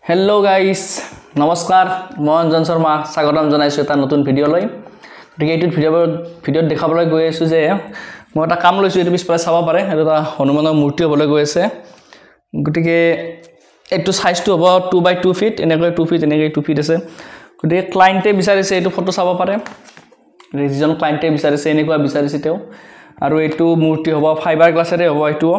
hello' guys নমস্কাৰ মই অঞ্জন শৰ্মা স্বাগতম জনাইছোঁ এটা নতুন ভিডিঅ'লৈ গতিকে এইটো ভিডিঅ'ত দেখাবলৈ গৈ আছোঁ যে মই এটা কাম লৈছোঁ এইটো পিছফালে চাব পাৰে এইটো এটা হনুমানৰ মূৰ্তি হ'বলৈ গৈ আছে গতিকে এইটো সাইজটো হ'ব 2x2 ফিট এনেকৈ 2 ফিট এনেকৈ 2 ফিট আছে গতিকে ক্লায়েণ্টে বিচাৰিছে এইটো ফটো চাব পাৰে যিজন ক্লায়েণ্টে বিচাৰিছে এনেকুৱা বিচাৰিছে তেওঁ আৰু এইটো মূৰ্তি হ'ব ফাইবাৰ গ্লাছেৰে হ'ব এইটো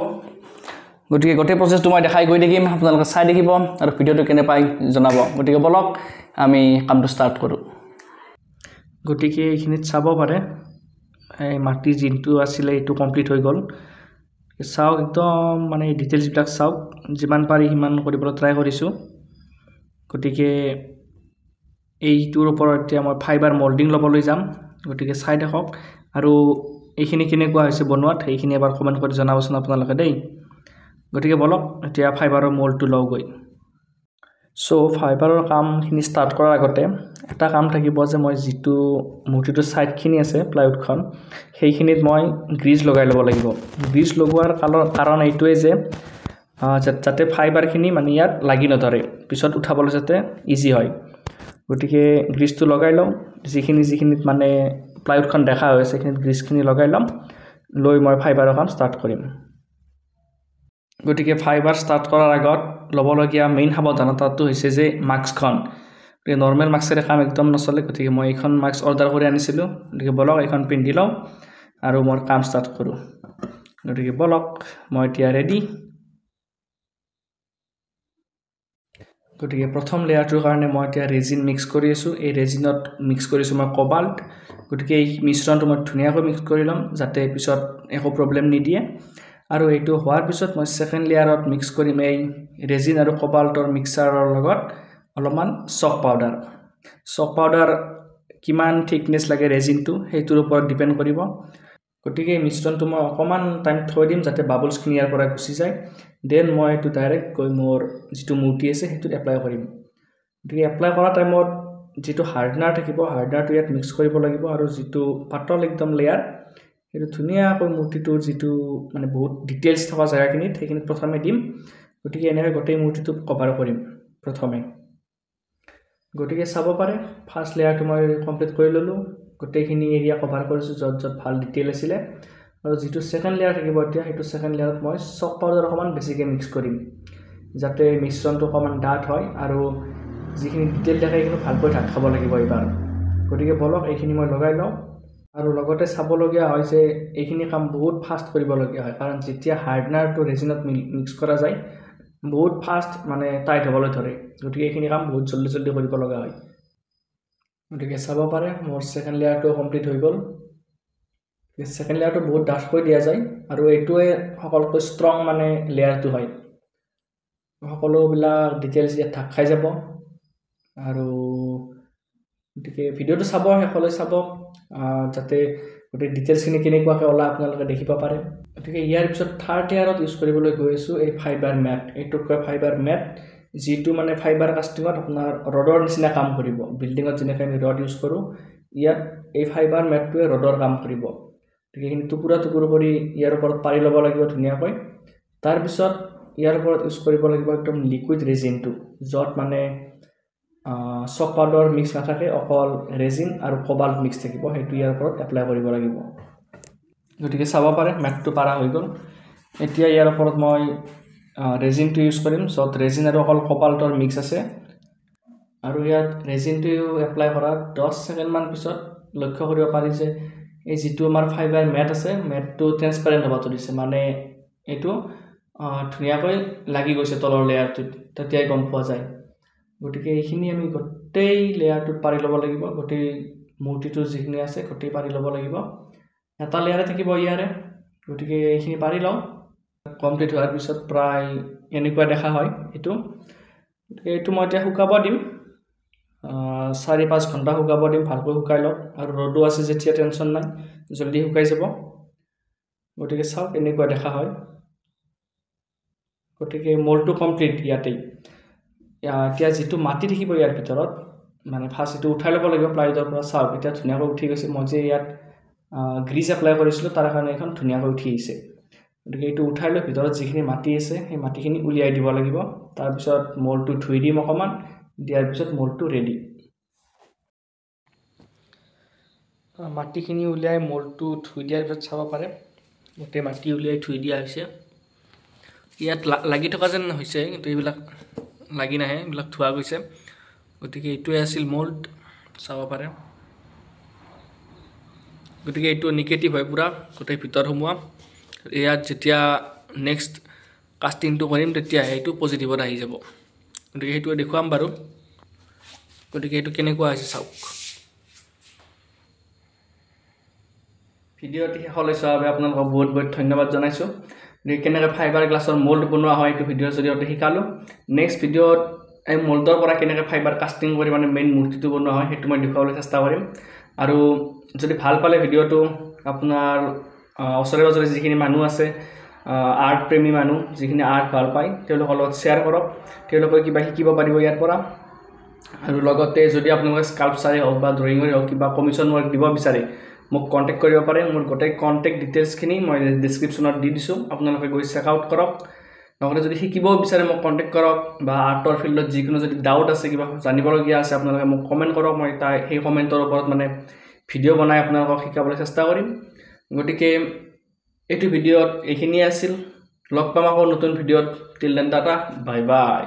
গতিকে গোটেই প্ৰসেছটো মই দেখাই গৈ দেখিম আপোনালোকে চাই দেখিব আৰু ভিডিঅ'টো কেনে পাই জনাব গতিকে বলক আমি কামটো ষ্টাৰ্ট কৰোঁ গতিকে এইখিনিত চাব পাৰে এই মাটি জিনটো আছিল এইটো কমপ্লিট হৈ গ'ল চাওক একদম মানে ডিটেইলছ বিলাক চাওক যিমান পাৰি সিমান কৰিবলৈ ট্ৰাই কৰিছোঁ গতিকে এইটোৰ ওপৰত এতিয়া মই ফাইবাৰ মল্ডিং ল'বলৈ যাম গতিকে চাই দেখক আৰু এইখিনি কেনেকুৱা হৈছে বনোৱাত এইখিনি এবাৰ কমেন্ট কৰি জনাবচোন আপোনালোকে দেই গতিকে বলক এতিয়া ফাইবাৰৰ মোল্ডটো লওঁ গৈ সো ফাইবাৰৰ কামখিনি ষ্টাৰ্ট কৰাৰ আগতে এটা কাম থাকিব যে মই যেটো মূৰ্তিটোৰ সাইডখিনি আছে প্লাইউডখন সেইখিনিত মই গ্ৰিজ লগাই ল'ব লাগিব গ্ৰিজ লগোৱাৰ কাৰণ এইটোৱে যে যাতে ফাইবাৰখিনি মানে ইয়াত লাগি নধৰে পিছত উঠাবলৈ যাতে ইজি হয় গতিকে গ্ৰিজটো লগাই লওঁ যিখিনিত মানে প্লাইউডখন দেখা হৈছে সেইখিনিত গ্ৰিজখিনি লগাই ল'ম লৈ মই ফাইবাৰৰ কাম ষ্টাৰ্ট কৰিম গতিকে ফাইবাৰ ষ্টাৰ্ট কৰাৰ আগত ল'বলগীয়া মেইন সাৱধানতাটো হৈছে যে মাস্কখন নৰ্মেল মাস্কেৰে কাম একদম নচলে গতিকে মই এইখন মাস্ক অৰ্ডাৰ কৰি আনিছিলোঁ গতিকে বলক এইখন পিন্ধি লওঁ আৰু মোৰ কাম ষ্টাৰ্ট কৰোঁ গতিকে বলক মই এতিয়া ৰেডি গতিকে প্ৰথম লেয়াৰটোৰ কাৰণে মই এতিয়া ৰেজিন মিক্স কৰি আছোঁ এই ৰেজিনত মিক্স কৰিছোঁ মই কোবাল্ট গতিকে এই মিশ্ৰণটো মই ধুনীয়াকৈ মিক্স কৰি ল'ম যাতে পিছত একো প্ৰব্লেম নিদিয়ে আৰু এইটো হোৱাৰ পিছত মই সেকেন্ড লেয়াৰত মিক্স কৰিম এই ৰেজিন আৰু কোবাল্টৰ মিক্সাৰৰ লগত অলপমান চক পাউডাৰ কিমান থিকনেস লাগে ৰেজিনটো সেইটোৰ ওপৰত ডিপেন্ড কৰিব গতিকে এই মিশ্ৰণটো মই অকমান টাইম থৈ দিম যাতে বাবলছ খিনি ইয়াৰ পৰা গুচি যায় দেন মই এইটো ডাইৰেক্ট গৈ মোৰ যেটো মূৰ্তি আছে সেইটোত এপ্লাই কৰিম গতিকে এপ্লাই কৰা টাইমত যেটো হাৰ্ডনাৰ থাকিব হাৰ্ডনাৰটো ইয়াত মিক্স কৰিব লাগিব আৰু যেটো পাতল একদম লেয়াৰ এইটো ধুনীয়াকৈ মূৰ্তিটোৰ যেটো মানে বহুত ডিটেইলছ থকা জায়গাখিনিত সেইখিনিত প্ৰথমে দিম গতিকে এনেকৈ গোটেই মূৰ্তিটো কভাৰ কৰিম প্ৰথমে গতিকে চাব পাৰে ফাৰ্স্ট লেয়াৰটো মই কমপ্লিট কৰি ললো গোটেইখিনি এৰিয়া কভাৰ কৰিছোঁ যত ভাল ডিটেইল আছিল আৰু যেটো সেকেন্ড লেয়াৰ থাকিব এতিয়া সেইটো সেকেন্ড লেয়াৰত মই চক পাউডাৰ অকমান বেছিকৈ মিক্স কৰিম যাতে মিশ্ৰণটো অকমান ডাঠ হয় আৰু যিখিনি ডিটেইল থাকে কিন্তু ভালকৈ ঢাক খাব লাগিব এবাৰ গতিকে বলক এইখিনি মই লগাই লওঁ আৰু লগতে চাবলগীয়া হয় যে এইখিনি কাম বহুত ফাস্ট কৰিবলগীয়া হয় কাৰণ যেতিয়া হাৰ্ডনাৰটো ৰেজিনত মিক্স কৰা যায় বহুত ফাস্ট মানে টাইট হ'বলৈ ধৰে গতিকে এইখিনি কাম বহুত জলদি কৰিব লগা হয় গতিকে চাব পাৰে মোৰ সেকেন্ড লেয়াৰটো কমপ্লিট হৈ গ'ল সেকেন্ড লেয়াৰটো বহুত ডাঠকৈ দিয়া যায় আৰু এইটোৱে সকলোতকৈ ষ্ট্ৰং মানে লেয়াৰটো হয় সকলোবিলাক ডিটেইলছ ইয়াত ঢাক খাই যাব আৰু গতিকে ভিডিঅ'টো চাব শেষলৈ চাব যাতে গোটেই ডিটেইলছখিনি কেনেকুৱাকৈ ওলা আপোনালোকে দেখিব পাৰে গতিকে ইয়াৰ পিছত থাৰ্ড লেয়াৰত ইউজ কৰিবলৈ গৈ আছো এই ফাইবাৰ মেট এইটো কয় ফাইবাৰ মেট যেটো মানে ফাইবাৰ কাস্টিঙত আপোনাৰ ৰডৰ নিচিনা কাম কৰিব বিল্ডিঙত যেনেকৈ আমি ৰড ইউজ কৰো ইয়াত এই ফাইবাৰ মেটটোৱে ৰডৰ কাম কৰিব গতিকে এইখিনি টুকুৰা কৰি ইয়াৰ ওপৰত পাৰি ল'ব লাগিব ধুনীয়াকৈ তাৰ পিছত ইয়াৰ ওপৰত ইউজ কৰিব লাগিব একদম লিকুইড ৰেজিনটো যত মানে চক পাউডাৰ মিক্স নাথাকে অকল ৰেজিন আৰু কোবাল্ট মিক্স থাকিব হেতু ইয়াৰ ওপৰত এপ্লাই কৰিব লাগিব গতিকে চাব পাৰে মেটটো পাৰা হৈ গ'ল এতিয়া ইয়াৰ ওপৰত মই ৰেজিনটো ইউজ কৰিম যত ৰেজিন আৰু অকল কোবাল্টৰ মিক্স আছে আৰু ইয়াত ৰেজিনটো এপ্লাই কৰাৰ 10 সেকেন্ড মান পিছত লক্ষ্য কৰিব পাৰি যে এই যেটো আমাৰ ফাইবাৰ মেট আছে মেটটো ট্ৰান্সপাৰেন্ট হ'ব ধৰিছে মানে এটো ধুনীয়াকৈ লাগি গৈছে তলৰ লেয়াৰটোত তেতিয়াই গম পোৱা যায় গতিকে এইখিনি আমি গোটেই লেয়াৰটোত পাৰি ল'ব লাগিব গোটেই মূৰ্তিটো যিখিনি আছে গোটেই পাৰি ল'ব লাগিব এটা লেয়াৰে থাকিব ইয়াৰে গতিকে এইখিনি পাৰি লওঁ কমপ্লিট হোৱাৰ পিছত প্ৰায় এনেকুৱা দেখা হয় এইটো মই এতিয়া শুকাব দিম 4-5 ঘণ্টা শুকাব দিম ভালকৈ শুকাই লওক আৰু ৰ'দো আছে যেতিয়া টেনচন নাই জলদি শুকাই যাব গতিকে চাওক এনেকুৱা দেখা হয় গতিকে মোল্ডটো কমপ্লিট ইয়াতেই এতিয়া যেটো মাটি থাকিব ইয়াৰ ভিতৰত মানে ফাৰ্স্ট এটো উঠাই ল'ব লাগিব প্লাইউডৰ পৰা চাওক এতিয়া ধুনীয়াকৈ উঠি গৈছে মই যে ইয়াত গ্ৰিজ এপ্লাই কৰিছিলোঁ তাৰ কাৰণে এখন ধুনীয়াকৈ উঠি আহিছে গতিকে এইটো উঠাই লৈ ভিতৰত যিখিনি মাটি আছে সেই মাটিখিনি উলিয়াই দিব লাগিব তাৰপিছত মোল্ডটো ধুই দিম অকণমান দিয়াৰ পিছত মোল্ডটো ৰেডি মাটিখিনি উলিয়াই মোল্ডটো ধুই দিয়াৰ পিছত চাব পাৰে গোটেই মাটি উলিয়াই ধুই দিয়া হৈছে ইয়াত লাগি থকা যেন হৈছে কিন্তু এইবিলাক লাগি নাহে এইবিলাক ধোৱা গৈছে গতিকে এইটোৱে আছিল মোল্ড চাব পাৰে গতিকে এইটো নিগেটিভ হয় পুৰা গোটেই ভিতৰত সোমোৱা ইয়াত যেতিয়া নেক্সট কাষ্টিংটো কৰিম তেতিয়া এইটো পজিটিভত আহি যাব গতিকে সেইটোৱে দেখুৱাম বাৰু গতিকে এইটো কেনেকুৱা হৈছে চাওক ভিডিঅ'টি শেষলৈ চোৱাৰ বাবে আপোনালোকক বহুত বহুত ধন্যবাদ জনাইছোঁ গতিকে কেনেকৈ ফাইবাৰ গ্লাছৰ মোল্ড বনোৱা হয় এইটো ভিডিঅ'ৰ জৰিয়তে শিকালোঁ নেক্সট ভিডিঅ'ত এই মোল্ডৰ পৰা কেনেকৈ ফাইবাৰ কাষ্টিং কৰি মানে মেইন মূৰ্তিটো বনোৱা হয় সেইটো মই দেখুৱাবলৈ চেষ্টা কৰিম আৰু যদি ভাল পালে ভিডিঅ'টো আপোনাৰ ওচৰে পাজৰে যিখিনি মানুহ আছে আৰ্ট প্ৰেমী মানুহ যিখিনি আৰ্ট ভাল পায় তেওঁলোকৰ লগত শ্বেয়াৰ কৰক তেওঁলোকে কিবা শিকিব পাৰিব ইয়াৰ পৰা আৰু লগতে যদি আপোনালোকে স্কাল্পচাৰে হওক বা ড্ৰয়িঙৰে হওক কিবা কমিশ্যন ৱৰ্ক দিব বিচাৰে মোক কণ্টেক্ট কৰিব পাৰে মোৰ গোটেই কণ্টেক্ট ডিটেইলছখিনি মই ডেছক্ৰিপশ্যনত দি দিছোঁ আপোনালোকে গৈ চেক আউট কৰক লগতে যদি শিকিব বিচাৰে মোক কণ্টেক্ট কৰক বা আৰ্টৰ ফিল্ডত যিকোনো যদি ডাউট আছে কিবা জানিবলগীয়া আছে আপোনালোকে মোক কমেণ্ট কৰক মই সেই কমেণ্টৰ ওপৰত মানে ভিডিঅ' বনাই আপোনালোকক শিকাবলৈ চেষ্টা কৰিম গতিকে এইটো ভিডিঅ'ত এইখিনিয়ে আছিল লগ পাম আকৌ নতুন ভিডিঅ'ত till then tata bye bye